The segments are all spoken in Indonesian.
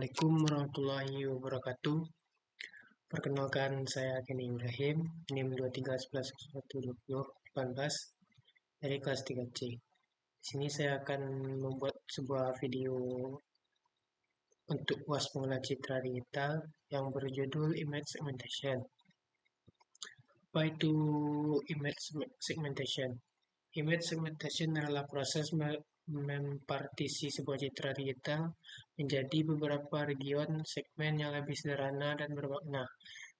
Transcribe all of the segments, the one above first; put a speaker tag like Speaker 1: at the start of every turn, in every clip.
Speaker 1: Assalamualaikum warahmatullahi wabarakatuh. Perkenalkan, saya Kenny Ibrahim, NIM 2311112018 dari kelas 3C. Di sini saya akan membuat sebuah video untuk UAS Pengguna Citra Digital yang berjudul Image Segmentation. Apa itu Image Segmentation? Image segmentation adalah proses mempartisi sebuah citra digital menjadi beberapa region segmen yang lebih sederhana dan bermakna,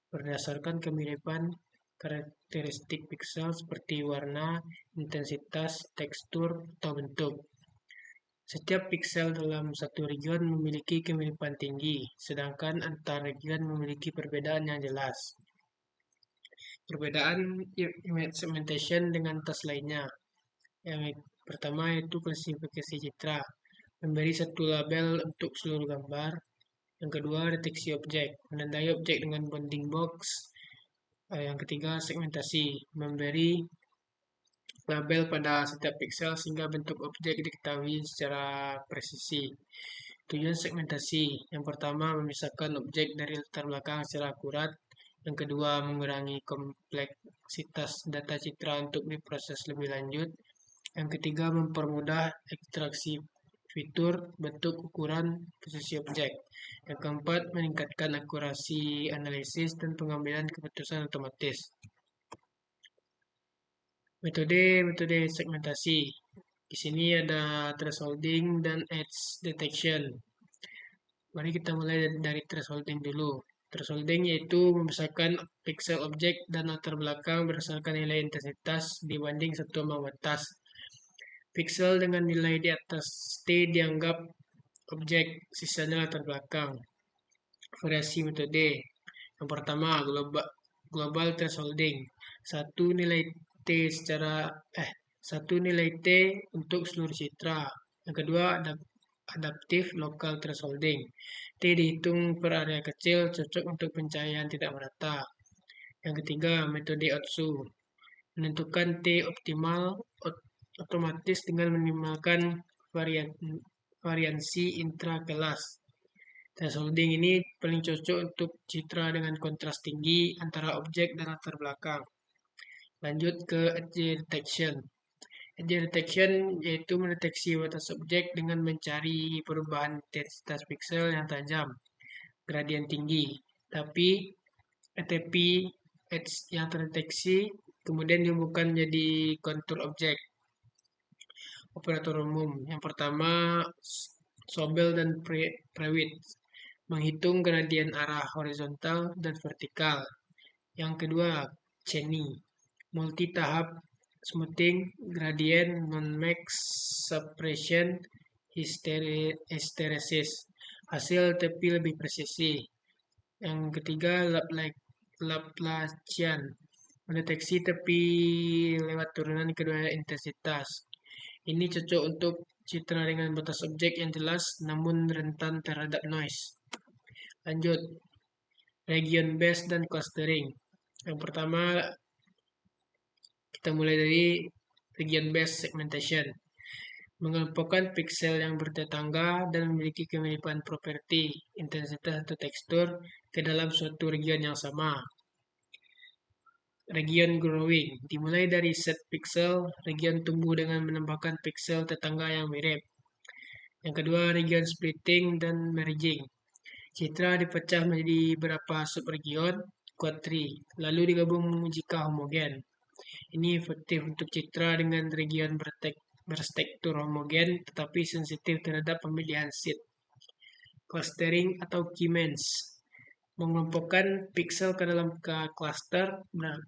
Speaker 1: berdasarkan kemiripan karakteristik piksel seperti warna, intensitas, tekstur, atau bentuk. Setiap piksel dalam satu region memiliki kemiripan tinggi, sedangkan antar region memiliki perbedaan yang jelas. Perbedaan image segmentation dengan tas lainnya. Yang pertama yaitu klasifikasi citra, memberi satu label untuk seluruh gambar. Yang kedua, deteksi objek, menandai objek dengan bounding box. Yang ketiga, segmentasi, memberi label pada setiap piksel sehingga bentuk objek diketahui secara presisi. Tujuan segmentasi, yang pertama memisahkan objek dari latar belakang secara akurat. Yang kedua, mengurangi kompleksitas data citra untuk diproses lebih lanjut. Yang ketiga, mempermudah ekstraksi fitur, bentuk, ukuran, posisi objek. Yang keempat, meningkatkan akurasi analisis dan pengambilan keputusan otomatis. Metode segmentasi. Di sini ada thresholding dan edge detection. Mari kita mulai dari thresholding dulu. Thresholding yaitu membesarkan piksel objek dan latar belakang berdasarkan nilai intensitas dibanding satu ambang batas. Piksel dengan nilai di atas T dianggap objek, sisanya latar belakang. Variasi metode. Yang pertama, global thresholding. Satu nilai T untuk seluruh citra. Yang kedua, adaptive local thresholding. T dihitung per area kecil, cocok untuk pencahayaan tidak merata. Yang ketiga, metode Otsu. Menentukan T optimal otomatis dengan meminimalkan variansi intra-kelas. Thresholding ini paling cocok untuk citra dengan kontras tinggi antara objek dan latar belakang. Lanjut ke edge detection. Edge detection yaitu mendeteksi batas objek dengan mencari perubahan intensitas piksel yang tajam, gradien tinggi. Tapi ETP edge yang terdeteksi kemudian dihubungkan menjadi kontur objek. Operator umum. Yang pertama, Sobel dan Prewitt. Menghitung gradien arah horizontal dan vertikal. Yang kedua, Cheney. Multi-tahap smoothing, gradient, non-max, suppression, hysteresis. Hasil tapi lebih presisi. Yang ketiga, Laplacian. Mendeteksi tepi lewat turunan kedua intensitas. Ini cocok untuk citra dengan batas objek yang jelas namun rentan terhadap noise. Lanjut, region based dan clustering. Yang pertama, kita mulai dari region based segmentation. Mengelompokkan piksel yang bertetangga dan memiliki kemiripan properti, intensitas atau tekstur ke dalam suatu region yang sama. Region growing dimulai dari set piksel, region tumbuh dengan menambahkan piksel tetangga yang mirip. Yang kedua, region splitting dan merging. Citra dipecah menjadi beberapa subregion, quadri, lalu digabung jika homogen. Ini efektif untuk citra dengan region berstruktur homogen tetapi sensitif terhadap pemilihan seed. Clustering atau K-means. Mengelompokkan piksel ke dalam cluster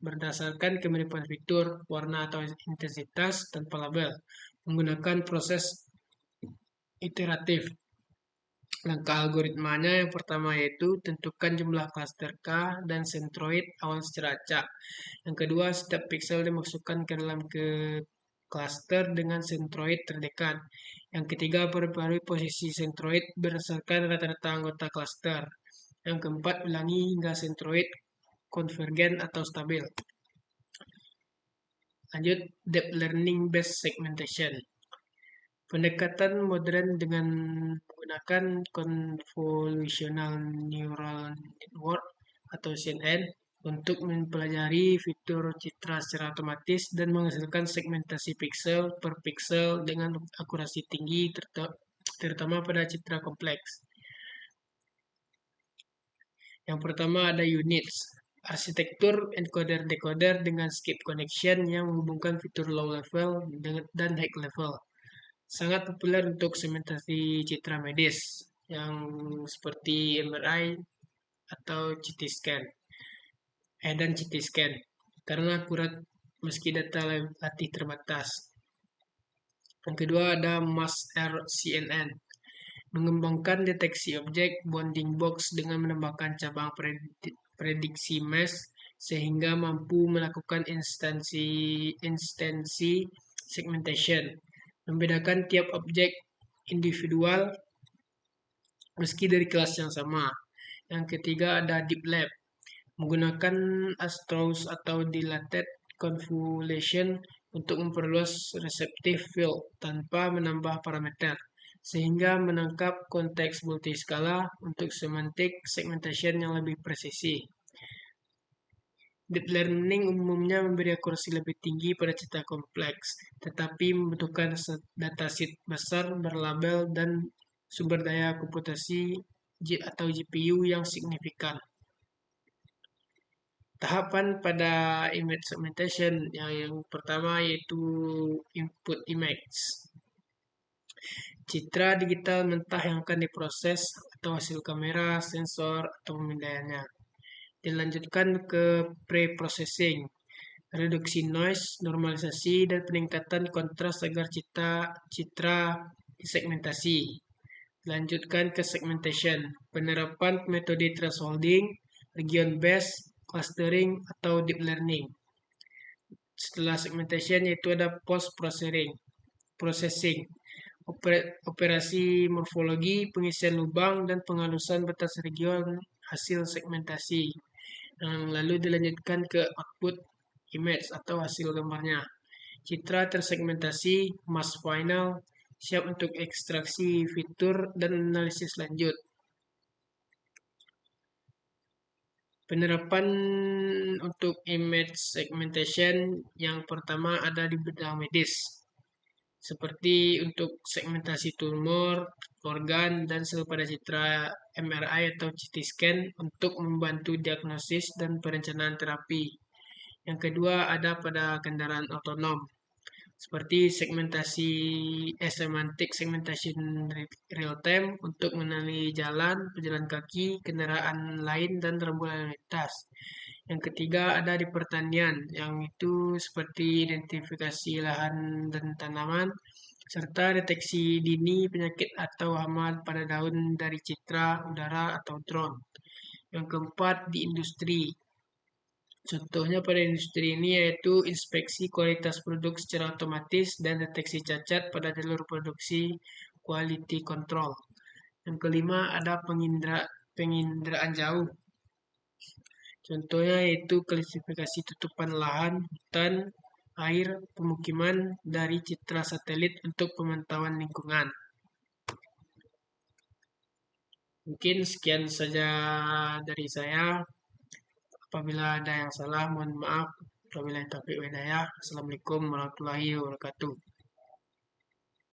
Speaker 1: berdasarkan kemiripan fitur, warna atau intensitas tanpa label, menggunakan proses iteratif. Langkah algoritmanya yang pertama yaitu tentukan jumlah cluster K dan centroid awal secara acak. Yang kedua, setiap piksel dimasukkan ke dalam cluster dengan centroid terdekat. Yang ketiga, perbarui posisi centroid berdasarkan rata-rata anggota cluster. Yang keempat, ulangi hingga centroid konvergen atau stabil. Lanjut, deep learning based segmentation. Pendekatan modern dengan menggunakan Convolutional Neural Network atau CNN untuk mempelajari fitur citra secara otomatis dan menghasilkan segmentasi pixel per pixel dengan akurasi tinggi, terutama pada citra kompleks. Yang pertama ada units, arsitektur encoder-decoder dengan skip connection yang menghubungkan fitur low level dan high level. Sangat populer untuk segmentasi citra medis yang seperti MRI atau CT scan dan CT scan karena akurat meski data latih terbatas. Yang kedua ada Mass CNN, mengembangkan deteksi objek bounding box dengan menambahkan cabang prediksi mesh sehingga mampu melakukan instansi segmentation, membedakan tiap objek individual meski dari kelas yang sama. Yang ketiga ada Deep Lab, menggunakan Astros atau Dilated Convolution untuk memperluas receptive field tanpa menambah parameter, sehingga menangkap konteks multiskala untuk semantic segmentation yang lebih presisi. Deep learning umumnya memberi akurasi lebih tinggi pada citra kompleks, tetapi membutuhkan dataset besar berlabel dan sumber daya komputasi atau GPU yang signifikan. Tahapan pada image segmentation yang pertama yaitu input image. Citra digital mentah yang akan diproses atau hasil kamera, sensor, atau pemindaiannya. Dilanjutkan ke pre-processing, reduksi noise, normalisasi, dan peningkatan kontras agar citra disegmentasi. Dilanjutkan ke segmentation, penerapan metode thresholding, region based, clustering, atau deep learning. Setelah segmentation yaitu ada post processing, operasi morfologi, pengisian lubang, dan penghalusan batas region hasil segmentasi. Lalu dilanjutkan ke output image atau hasil gambarnya. Citra tersegmentasi, mask final, siap untuk ekstraksi fitur dan analisis lanjut. Penerapan untuk image segmentation yang pertama ada di bidang medis, seperti untuk segmentasi tumor, organ, dan sel pada citra MRI atau CT scan untuk membantu diagnosis dan perencanaan terapi. Yang kedua ada pada kendaraan otonom, seperti semantic segmentation real time untuk mengenali jalan, pejalan kaki, kendaraan lain, dan rambu lalu lintas. Yang ketiga ada di pertanian, yang itu seperti identifikasi lahan dan tanaman, serta deteksi dini penyakit atau hama pada daun dari citra udara atau drone. Yang keempat di industri. Contohnya pada industri ini yaitu inspeksi kualitas produk secara otomatis dan deteksi cacat pada jalur produksi quality control. Yang kelima ada penginderaan jauh. Contohnya yaitu klasifikasi tutupan lahan, hutan, air, pemukiman dari citra satelit untuk pemantauan lingkungan. Mungkin sekian saja dari saya. Apabila ada yang salah, mohon maaf. Wabillahi taufiq wal hidayah. Assalamualaikum warahmatullahi wabarakatuh.